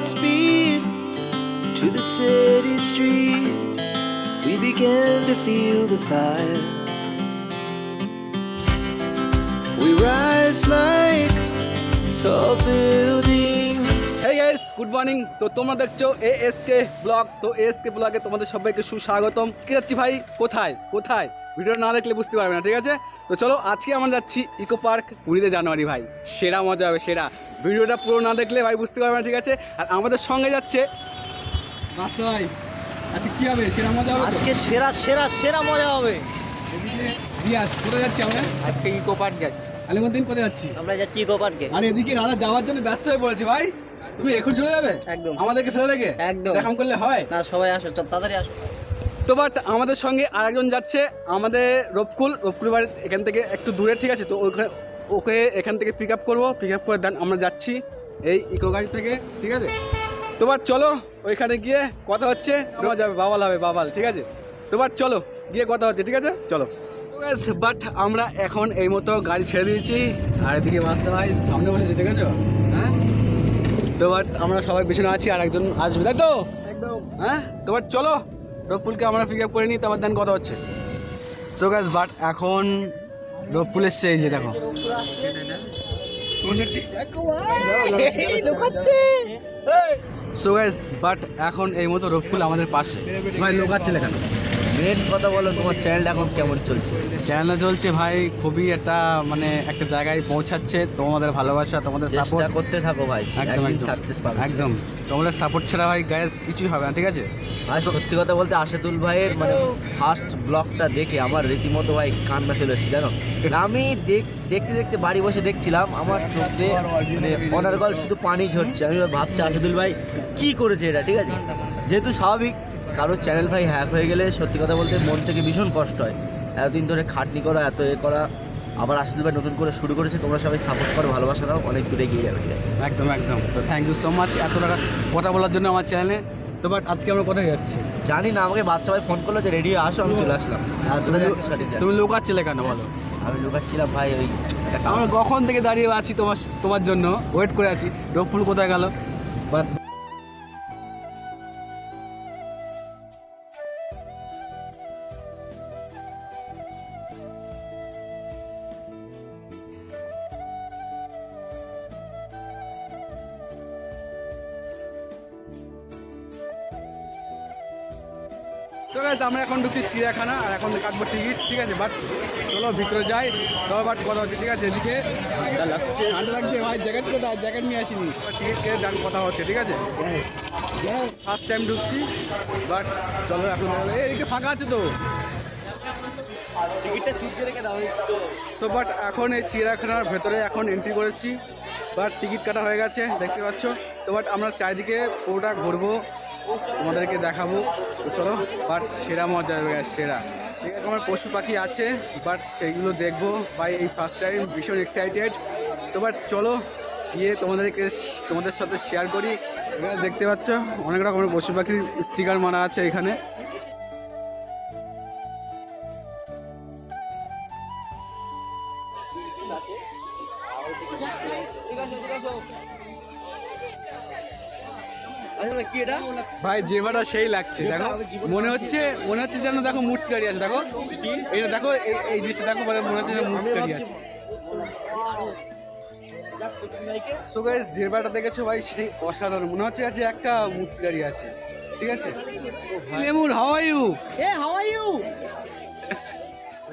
speed to the city streets. We began to feel the fire. We rise like tall buildings. Hey guys, good morning. তো তোমরা দেখছো ASK blog. তো ASK ব্লগে তোমাদের সবাইকে সুস্বাগতম। আজকে যাচ্ছি ভাই কোথায় ভিডিও না দেখলে বুঝতে পারবে না, ঠিক আছে? তো চলো, আজকে আমরা যাচ্ছি ইকো পার্ক 20 জানুয়ারি ভাই। সেরা মজা হবে, সেরা। ভিডিওটা পুরো না দেখলে ভাই বুঝতে পারবে না, ঠিক আছে? আর আমাদের সঙ্গে যাচ্ছে বাস ভাই। আজকে কি হবে? সেরা মজা হবে আজকে সেরা মজা হবে। এদিকে রিয়াজ, কোথায় যাচ্ছি আমরা? আজকে ইকো পার্ক যাচ্ছি। আলিমুদ্দিন কোথায় যাচ্ছি? আমরা যাচ্ছি ইকো পার্কে। আর এদিকে রাধা যাওয়ার জন্য ব্যস্ত হয়ে পড়েছে ভাই। তুমি এখন চলে যাবে? একদম। আমাদেরকে ফেলে রেখে? একদম। দেখাম করলে হয় না, সবাই আসো, চল তাড়াতাড়ি আসো। তো বাট আমাদের সঙ্গে আরেকজন যাচ্ছে, আমাদের রফকুল বাড়ি এখান থেকে একটু দূরে, ঠিক আছে? তো ওকে এখান থেকে পিক আপ করবো, পিক আপ করে দেন আমরা যাচ্ছি এই ইকো গাড়ি থেকে, ঠিক আছে? তো বাট চলো, ওইখানে গিয়ে কথা হচ্ছে, যাবে বাবাল, ঠিক আছে? তো বাট চলো গিয়ে কথা হচ্ছে, ঠিক আছে? চলো। বাট আমরা এখন এই মতো গাড়ি ছেড়ে দিয়েছি, আর এদিকে বাসে ভাই সামনে বসেছি, ঠিক আছে? হ্যাঁ, তো বাট আমরা সবাই পেছনে আছি, আর একজন আসবে, তাই তো? একদম। হ্যাঁ, তো বাট চলো, রফুলকে আমরা পিক আপ করে নিই, তারপর দেন কথা হচ্ছে। সো গাইস, বাট এখন রফুল এসছে, এই যে দেখো। সো গাইস, বাট এখন এই মতো রফুল আমাদের পাশে। ভাই লোকাচ্ছিলে কেন? মেন কথা বলো, তোমার চ্যানেলটা এখন কেমন চলছে? চ্যানেলটা চলছে ভাই, খুবই একটা জায়গায় পৌঁছাচ্ছে। তোমাদের ভালোবাসা, তোমাদের সাপোর্ট করতে থাকো ভাই, একদিন সাকসেস পাবে। একদম, তোমাদের সাপোর্ট ছাড়া ভাই গাইস কিছুই হবে না, ঠিক আছে? আর সত্যি কথা বলতে আশাদুল ভাইয়ের ফার্স্ট ব্লগটা দেখে আমার রীতিমতো ভাই কান্না চলে এসেছে, জানো? আমি দেখতে বাড়ি বসে দেখছিলাম, আমার চোখ দিয়ে অনার্গল শুধু পানি ঝরছে। আমি ভাবছি আশাদুল ভাই কি করেছে এটা, ঠিক আছে? যেহেতু স্বাভাবিক, কারোর চ্যানেল ভাই হ্যাক হয়ে গেলে সত্যি কথা বলতে মন থেকে ভীষণ কষ্ট হয়। এতদিন ধরে খাটনি করা, এত করা, আবার আশাদুল ভাই নতুন করে শুরু করেছে। তোমরা সবাই সাপোর্ট করো, ভালোবাসা দাও, অনেক দূরে এগিয়ে যাবে। একদম। তো থ্যাংক ইউ সো মাচ এত টাকা কথা বলার জন্য আমার চ্যানেলে। তো বাট আজকে আমরা কোথায় যাচ্ছি জানি না, আমাকে বাচ্চা ভাই ফোন করলো যে রেডি আসো, আমি চলে আসলাম। আর তুমি লোকাচ্ছিলে কেন বলো? আমি লুকাচ্ছিলাম ভাই, ওই আমরা কখন থেকে দাঁড়িয়ে আছি তোমার জন্য ওয়েট করে আছি। রফুল কোথায় গেল? বাট তো গাইস, আমরা এখন ঢুকছি চিড়িয়াখানা, আর এখন কাটবো টিকিট, ঠিক আছে? বাট চলো ভিতরে যাই, তবে বাট কথা হচ্ছে, ঠিক আছে? এদিকে ঠান্ডা লাগছে ভাই, জ্যাকেট কোথায়? জ্যাকেট নিয়ে আসিনি। টিকিট কেটে ডান কথা হচ্ছে, ঠিক আছে? ফার্স্ট টাইম ঢুকছি, বাট চলো এখন এদিকে ফাঁকা আছে তো, টিকিটটা চুপকে রেখে দাও। তো বাট এখন এই চিড়িয়াখানার ভেতরে এখন এন্ট্রি করেছি, বাট টিকিট কাটা হয়ে গেছে, দেখতে পাচ্ছ। তো বাট আমরা চারিদিকে পুরোটা ঘুরবো, তোমাদেরকে দেখাবো। তো চলো, বাট সেরা মজা হবে, সেরা। ঠিক আছে, আমার পশু পাখি আছে, বাট সেইগুলো দেখবো ভাই, এই ফার্স্ট টাইম ভীষণ এক্সাইটেড। তো বাট চলো গিয়ে তোমাদের সাথে শেয়ার করি। এখানে দেখতে পাচ্ছ অনেক রকমের পশু পাখির স্টিকার মারা আছে এখানে। ভাই জেবাটা সেই লাগছে, দেখো। মনে হচ্ছে যেন, দেখো মূর্তি দাঁড়িয়ে আছে, দেখো এইটা, দেখো এই জিনিসটা দেখো, মনে হচ্ছে যেন মূর্তি দাঁড়িয়ে আছে। সো গাইস, জেবাটা দেখেছো ভাই, সেই অসাধারণ, মনে হচ্ছে যে একটা মূর্তি দাঁড়িয়ে আছে, ঠিক আছে? লেমুর how are you? How are you?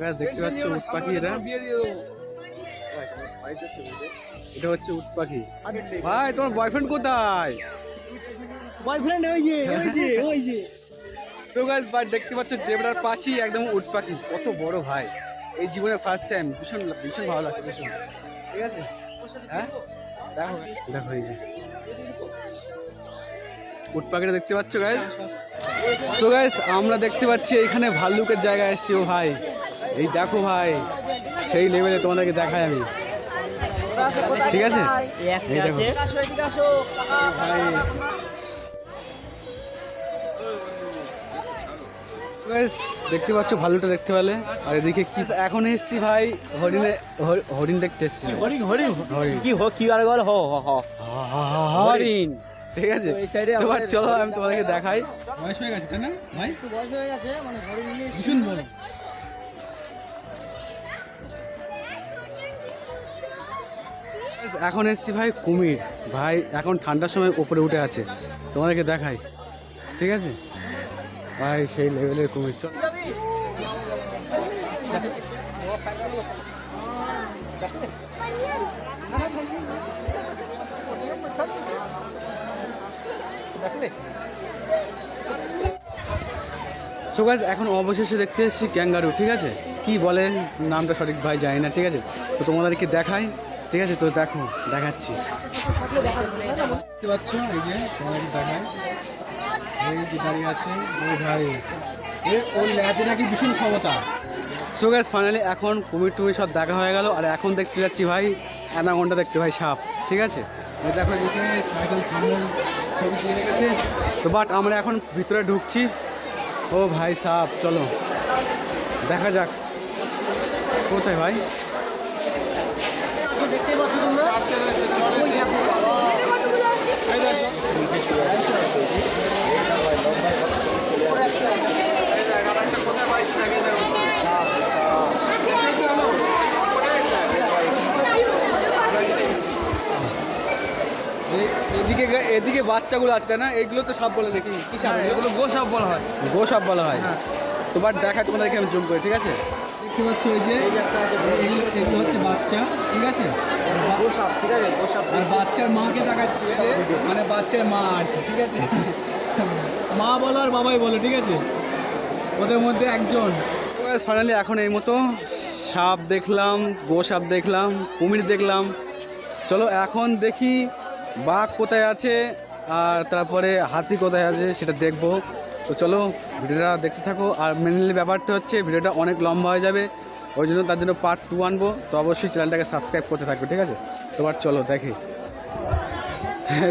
Guys দেখতে পাচ্ছ উট পাখি, এটা হচ্ছে উট পাখি। ভাই তোমার বয়ফ্রেন্ড কোথায়? বয়ফ্রেন্ড ওই যে। সো গাইস, বাট দেখতে পাচ্ছ জেব্রার পাশেই একদম উট পাখি, কত বড় ভাই! এই জীবনে ফার্স্ট টাইম, ভীষণ ভালো লাগছে, ভীষণ, ঠিক আছে? হ্যাঁ, দেখো এই যে উট পাখিটা দেখতে পাচ্ছ গাইস। সো গাইস, আমরা দেখতে পাচ্ছি এখানে ভাল্লুকের জায়গায় এসছি। ও ভাই, এই দেখো ভাই, সেই লেভেলে তোমাদেরকে দেখাই আমি, ঠিক আছে? এই দেখো ভাই, দেখতে পাচ্ছ ভালুটা দেখতে পেলে। আর এদিকে কি এখন এসছি ভাই, হরিণ দেখতে এসছি। হরিণ কি আর বল হরিণ ঠিক আছে। তো এই side এ তোমার আমাদের- চলো আমি তোমাদেরকে দেখাই। বয়স হয়ে গেছে তাই না ভাই? একটু বয়স হয়ে গেছে মানে ভীষণ বড়। এখন এসছি ভাই কুমির ভাই, এখন ঠান্ডার সময় উপরে উঠে আছে, তোমাদেরকে দেখাই। ঠিক আছে ভাই, সেই লেভেলের কুমির। চল সো গাইস, এখন অবশেষে দেখতে এসেছি ক্যাঙ্গারু। ঠিক আছে, কি বলে নামটা সঠিক ভাই জানি না। ঠিক আছে, তো তোমাদেরকে দেখাই। ঠিক আছে, তো দেখো দেখাচ্ছি। দেখতে পাচ্ছ এই যে তোমাদেরকে দেখাই, এই যে দাঁড়িয়ে আছে ওই ভাই, ওর ল্যাজে নাকি ভীষণ ক্ষমতা। সো গাইস, ফাইনালি এখন কুমির টুমির সব দেখা হয়ে গেল, আর এখন দেখতে যাচ্ছি ভাই অ্যানাকোন্ডা দেখতে, ভাই সাপ। ঠিক আছে, এই দেখো এদিকে একদম সামনে ছবি তুলে রেখেছে। তো বাট আমরা এখন ভিতরে ঢুকছি। ও ভাই সাপ, চলো দেখা যাক কোথায় ভাই। দেখতে পাচ্ছ তোমরা এদিকে এদিকে বাচ্চাগুলো আছে তাই না? এইগুলো তো সাপ বলে নাকি? কি সাপ? এগুলো গো সাপ বলা হয়। গো সাপ বলা হয়। তো বাট দেখা তোমাদেরকে আমি জুম করি। ঠিক আছে, দেখতে পাচ্ছ ওই যে এগুলো হচ্ছে বাচ্চা। ঠিক আছে, গো সাপ, ঠিক আছে, গো সাপ। আর বাচ্চার মাকে দেখাচ্ছি, এই যে মানে বাচ্চার মা আর কি। ঠিক আছে, মা বলো আর বাবাই বলো। ঠিক আছে, ওদের মধ্যে একজন। ফাইনালি এখন এই মতো সাপ দেখলাম, গো সাপ দেখলাম, কুমির দেখলাম। চলো এখন দেখি বাঘ কোথায় আছে আর তারপরে হাতি কোথায় আছে সেটা দেখবো। তো চলো ভিডিওটা দেখতে থাকো। আর মেনলি ব্যাপারটা হচ্ছে ভিডিওটা অনেক লম্বা হয়ে যাবে, ওই জন্য তার জন্য পার্ট 2 আনবো। তো অবশ্যই চ্যানেলটাকে সাবস্ক্রাইব করতে থাকবে। ঠিক আছে, তো বার চলো দেখি।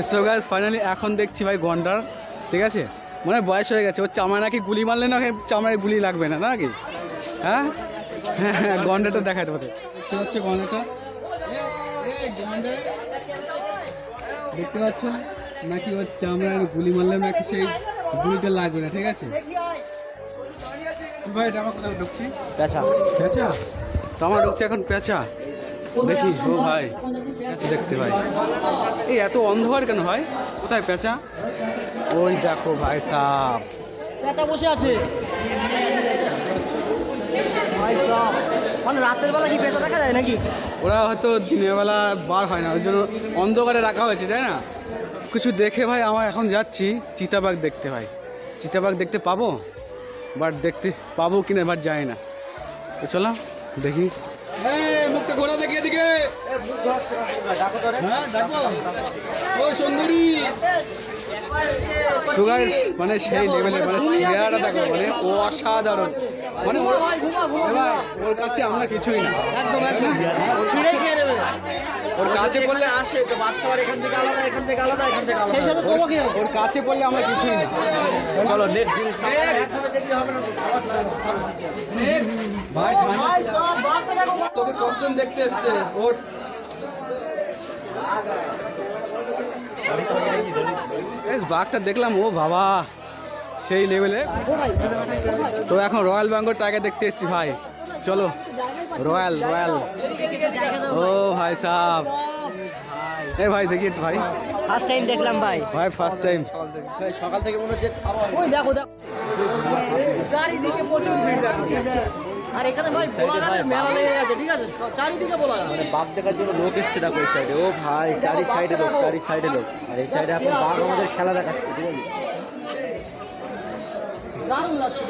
সো গাইস, ফাইনালি এখন দেখছি ভাই গন্ডার। ঠিক আছে, মানে বয়স হয়ে গেছে, ওর চামড়া নাকি গুলি মারলে না চামড়ায় গুলি লাগবে না নাকি? হ্যাঁ হ্যাঁ, গন্ডারটা দেখায় তোমাদের। দেখতে পাচ্ছ গন্ডারটা, দেখতে পাচ্ছ নাকি ওর চামড়ায় গুলি মারলে নাকি সেই গুলিটা লাগবে না। ঠিক আছে ভাই, এটা আমার কোথাও ঢুকছি পেঁচা। পেঁচা, তো আমার ঢুকছে এখন পেঁচা। দেখি ও ভাই পেঁচা দেখতে ভাই। এই এত অন্ধকার কেন ভাই? কোথায় পেঁচা? ওই দেখো ভাই সাপ, পেঁচা বসে আছে ভাই সাপ। মানে রাতের বেলা কি পেঁচা দেখা যায় নাকি? ওরা হয়তো দিনের বেলা বার হয় না, ওই জন্য অন্ধকারে রাখা হয়েছে তাই না? কিছু দেখে ভাই আমার এখন যাচ্ছি চিতাবাঘ দেখতে ভাই। চিতাবাঘ দেখতে পাবো, বাট দেখতে পাবো কিনা বাট জানি না। তো চলো দেখি। মুখটা ঘোরা দেখি এদিকে। ও সুন্দরী। সো গাইস, মানে সেই লেভেলের মানে চেহারাটা দেখো, মানে ও অসাধারণ। মানে ওর কাছে আমরা কিছুই না, একদম একদম ছিঁড়েই খেয়ে নেবে। ওর কাছে পড়লে আসে তো বাচ্চা আর এখান থেকে আলাদা, এখান থেকে আলাদা, এখান থেকে আলাদা। সেই সাথে তোমাকে ওর কাছে পড়লে আমরা কিছুই না। চলো নেট জিনিস দেখলে হবে না। ভাই ভাই সাপ, বাঘটা দেখো। তোকে কতজন দেখতে এসছে? ওর বাঘটা দেখলাম, ও বাবা সেই লেভেলে। তো এখন রয়্যাল বেঙ্গল টাইগার দেখতে এসছি ভাই। চলো রয়্যাল রয়্যাল। ও ভাই সাহেব, এ ভাই দেখি ভাই, ফার্স্ট টাইম দেখলাম ভাই। ভাই ফার্স্ট টাইম। সকাল থেকে মনে হচ্ছে ওই দেখো দেখো চারিদিকে প্রচুর ভিড় দেখো। আর এখানে ভাই বোলাগানের মেলা লেগে গেছে। ঠিক আছে, চারিদিকে বোলাগান। মানে বাঘ দেখার জন্য লোক এসছে দেখো এই সাইডে। ও ভাই চারি সাইডে লোক, চারি সাইডে লোক। আর এই সাইডে এখন বাঘ আমাদের খেলা দেখাচ্ছে। ঠিক আছে, দারুণ লাগছে।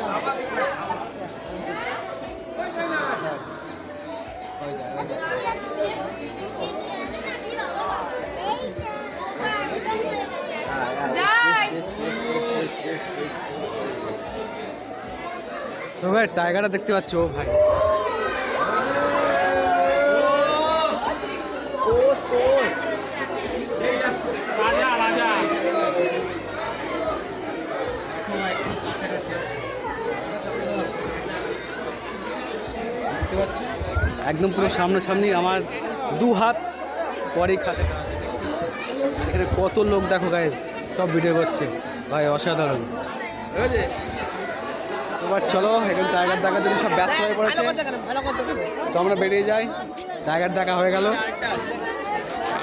সো ভাই টাইগারটা দেখতে পাচ্ছ? ও ভাই দেখতে পাচ্ছ একদম পুরো সামনাসামনি, আমার 2 হাত পরেই কাছে। এখানে কত লোক দেখো গাইস, সব ভিডিও করছে ভাই, অসাধারণ। ঠিক আছে, এবার চলো, এখানে টাইগার দেখা যদি সব ব্যস্ত হয়ে পড়েছে তো আমরা বেরিয়ে যাই। টাইগার দেখা হয়ে গেল,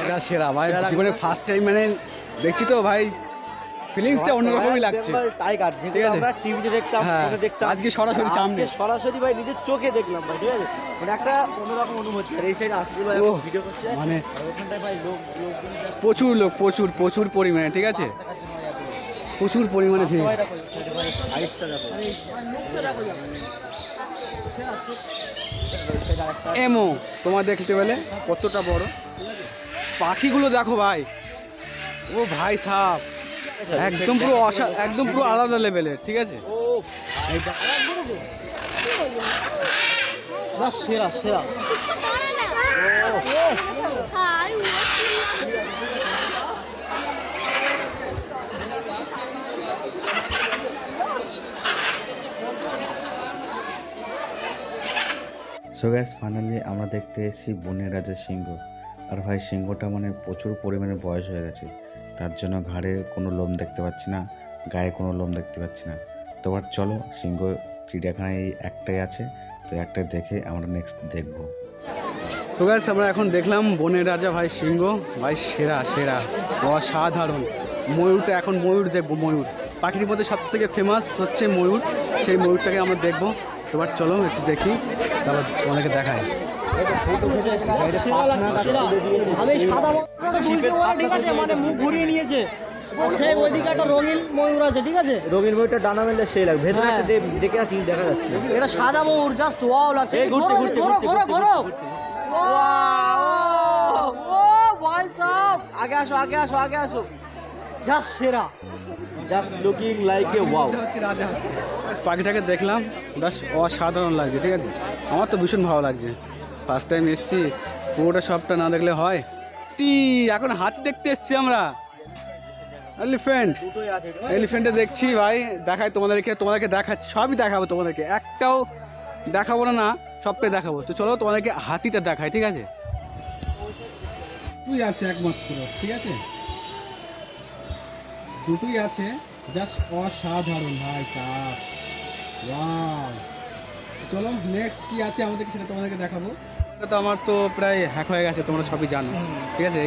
এটা সেরা ভাই, জীবনে ফার্স্ট টাইম মানে দেখছি তো ভাই, ফিলিংসটা অন্যরকমই লাগছে। টাইগার যেটা আমরা টিভিতে দেখতাম, হ্যাঁ, ফোনে দেখতাম, আজকে সরাসরি সামনে, সরাসরি ভাই নিজের চোখে দেখলাম ভাই। ঠিক আছে, মানে একটা অন্যরকম অনুভূতি। আর এই সাইড আসলে ভাই ও, ভিডিও করছে, মানে ওখানটায় ভাই লোক প্রচুর লোক, প্রচুর পরিমাণে। ঠিক আছে, প্রচুর পরিমাণে ভিড়। এমো তোমার দেখতে পেলে কতটা বড়, পাখিগুলো দেখো ভাই, ও ভাই সাহেব, একদম পুরো একদম পুরো আলাদা লেভেলের। ঠিক আছে, সেরা সেরা। সো গ্যাস ফাইনালি আমরা দেখতে এসেছি বনের রাজা সিংহ। আর ভাই সিংহটা মানে প্রচুর পরিমাণে বয়স হয়ে গেছে, তার জন্য ঘাড়ে কোনো লোম দেখতে পাচ্ছি না, গায়ে কোনো লোম দেখতে পাচ্ছি না। তো এবার চলো, সিংহ চিড়িয়াখানায় একটাই আছে, তো একটাই দেখে আমরা নেক্সট দেখবো। তো গাইস আমরা এখন দেখলাম বনের রাজা ভাই সিংহ, ভাই সেরা সেরা, অসাধারণ। ময়ূরটা এখন ময়ূর দেখবো, ময়ূর পাখির মধ্যে সব থেকে ফেমাস হচ্ছে ময়ূর, সেই ময়ূরটাকে আমরা দেখবো। এবার চলো একটু দেখি, তারপর তোমাদেরকে দেখাই। মানে মুখ ঘুরিয়ে নিয়েছে, সেই ওইদিকে একটা রঙিন ময়ূর আছে। ঠিক আছে, রঙিন ময়ূরটা ডানা মেললে সেই লাগবে, ভেতরে একটা দেখে আছি, দেখা যাচ্ছে। এটা সাদা ময়ূর, জাস্ট ওয়াও লাগছে। ঘুরছে ঘুরছে ঘুরছে ঘোরো ও ভাই সাহেব, আগে আসো আগে আসো আগে আসো। জাস্ট সেরা, just looking like a wow. পাখিটাকে দেখলাম, জাস্ট অসাধারণ লাগছে। ঠিক আছে, আমার তো ভীষণ ভালো লাগছে, ফার্স্ট টাইম এসেছি, পুরোটা সবটা না দেখলে হয়। এখন হাতি দেখতে এসেছি আমরা, এলিফ্যান্টে দেখছি ভাই, দেখাই তোমাদেরকে দেখাচ্ছি, সবই দেখাবো তোমাদেরকে, একটাও দেখাবো না, সবটাই দেখাবো। তো চলো তোমাদেরকে হাতিটা দেখাই। ঠিক আছে, দুটোই আছে একমাত্র। ঠিক আছে, দুটোই আছে, জাস্ট অসাধারণ ভাই সাহেব, ওয়াও। চলো নেক্সট কি আছে আমাদেরকে সেটা তোমাদেরকে দেখাবো। এটা তো আমার তো প্রায় হ্যাক হয়ে গেছে, তোমরা সবই জানো। ঠিক আছে,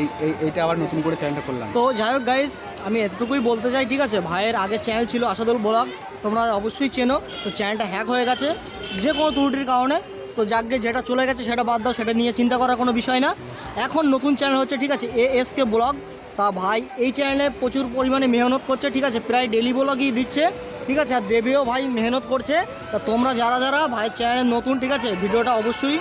এইটা আবার নতুন করে চ্যানেলটা করলাম। তো যাই হোক গাইস, আমি এতটুকুই বলতে চাই। ঠিক আছে, ভাইয়ের আগের চ্যানেল ছিল আসাদুল ব্লগ, তোমরা অবশ্যই চেনো। তো চ্যানেলটা হ্যাক হয়ে গেছে যে কোনো ত্রুটির কারণে, তো যাকে যেটা চলে গেছে সেটা বাদ দাও, সেটা নিয়ে চিন্তা করার কোনো বিষয় না। এখন নতুন চ্যানেল হচ্ছে, ঠিক আছে, ASK ব্লগ। তা ভাই এই চ্যানেলে প্রচুর পরিমাণে মেহনত করছে। ঠিক আছে, প্রায় ডেলি ব্লগই দিচ্ছে। ঠিক আছে, আর দেবেও ভাই মেহনত করছে। তা তোমরা যারা ভাই চ্যানেলে নতুন, ঠিক আছে, ভিডিওটা অবশ্যই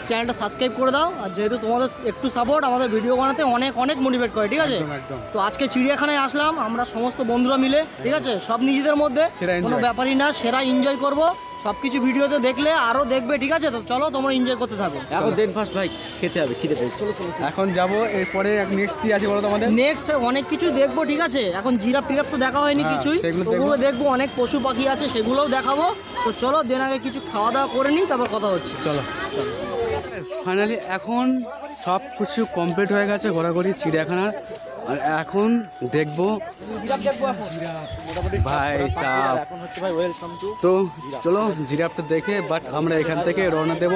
চ্যানেলটা সাবস্ক্রাইব করে দাও। আর যেহেতু তোমাদের একটু সাপোর্ট আমাদের ভিডিও বানাতে অনেক মোটিভেট করে। ঠিক আছে, একদম। তো আজকে চিড়িয়াখানায় আসলাম আমরা সমস্ত বন্ধুরা মিলে। ঠিক আছে, সব নিজেদের মধ্যে, সেরা enjoy। কোনো ব্যাপারই না, সেরা এনজয় করব। সব কিছু ভিডিওতে দেখলে আরও দেখবে। ঠিক আছে, তো চলো তোমরা এনজয় করতে থাকো। এখন দেন ফার্স্ট ভাই, খেতে হবে, খিদে পেয়েছে। চলো চলো এখন যাবো, এরপরে নেক্সট কি আছে বলো তোমাদের? নেক্সট অনেক কিছু দেখবো। ঠিক আছে, এখন জিরাফ টিরাফ তো দেখা হয়নি হ্যাঁ, কিছুই, সেগুলো ওগুলো দেখবো। অনেক পশু পাখি আছে, সেগুলোও দেখাবো। তো চলো দেন আগে কিছু খাওয়া দাওয়া করে নিই, তারপর কথা হচ্ছে। চলো ফাইনালি এখন সব কিছু কমপ্লিট হয়ে গেছে ঘোরাঘুরি চিড়িয়াখানার, আর এখন দেখবো ভাই সাহেব। এখন হচ্ছে ভাই ওয়েলকাম টু। তো চলো জিরাফটা দেখে বাট আমরা এখান থেকে রওনা দেব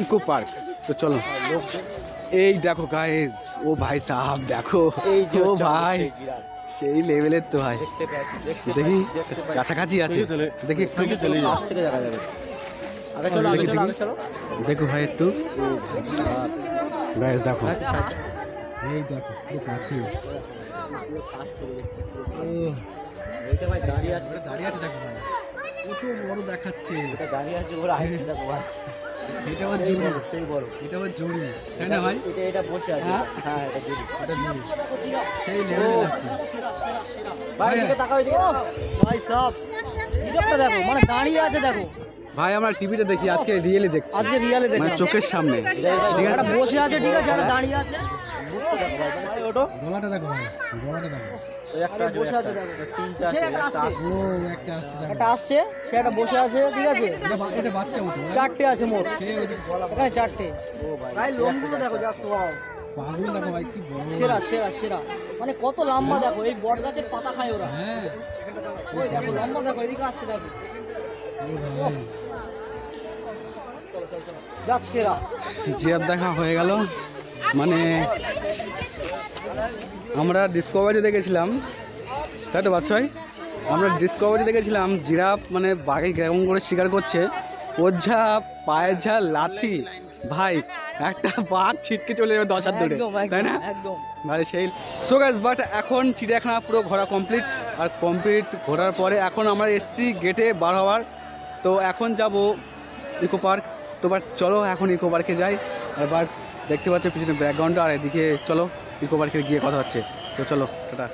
ইকো পার্ক। তো চলো, এই দেখো গাইস, ও ভাই সাহেব দেখো, ও ভাই সেই লেভেলের তো ভাই, দেখি কাছাকাছি আছে, দেখি একটু থেকে দেখা যাবে। আগে চলো আগে চলো আগে চলো। দেখো ভাই একটু গাইস দেখো, এই দেখো খুব কাছে, এইটা ভাই দাঁড়িয়ে আছে, দাঁড়িয়ে আছে দেখো ভাই, কত বড় দেখাচ্ছে। এটা দাঁড়িয়ে আছে, ওরা হাইট দেখো ভাই, এটা আবার জুড়ি, সেই বড়। এটা আবার জুড়ি, তাই না ভাই? এটা বসে আছে। হ্যাঁ? হ্যাঁ এটা জুড়ি। এটা জুড়ি, সেই লেভেলে যাচ্ছে। ভাই এদিকে তাকাও, এদিকে তাকাও। ভাই সাহেব জিরাফটা দেখো, মানে দাঁড়িয়ে আছে দেখো। ভাই আমরা টিভিতে দেখি, আজকে রিয়েলি দেখছি, আজকে রিয়ালে দেখো, মানে চোখের সামনে। ঠিক আছে, একটা বসে আছে। ঠিক আছে, একটা দাঁড়িয়ে আছে। গলাটা দেখো ভাই, গলাটা দেখো, আরে বসে আছে দেখো, তিনটা সে একটা আসছে, ও একটা আসছে দেখো, একটা আসছে, সে একটা বসে আছে। ঠিক আছে, এটা বাচ্চা মতো, চারটে আছে মোট, সে ওইদিকে এখানে চারটে। ভাই লোমগুলো দেখো, জাস্ট ওয়াও, পাগল দেখো ভাই, কি বড়। সেরা সেরা সেরা। মানে কত লম্বা দেখো, এই বট গাছের পাতা খায় ওরা। হ্যাঁ ওই দেখো লম্বা দেখো, এদিকে আসছে দেখো, ও ভাই যা সেরা। জিরাফ দেখা হয়ে গেল। মানে আমরা ডিসকভারিতে গেছিলাম, তাই তো বাদশাই? আমরা ডিসকভারিতে গেছিলাম, জিরাফ মানে বাঘে কেমন করে শিকার করছে, ওর যা পায়ের যা লাথি ভাই, একটা বাঘ ছিটকে চলে যাবে 10 হাত দূরে, একদম তাই না? একদম। মানে সেই সো গাইস, বাট এখন চিড়িয়াখানা পুরো ঘোরা কমপ্লিট। আর কমপ্লিট ঘোরার পরে এখন আমরা এসছি গেটে বার হওয়ার। তো এখন যাব ইকো পার্ক। তো বাট চলো এখন ইকো পার্কে যাই। এবার দেখতে পাচ্ছ পিছনে ব্যাকগ্রাউন্ডটা, আর এদিকে চলো ইকো পার্কে গিয়ে কথা হচ্ছে। তো চলো টাটা।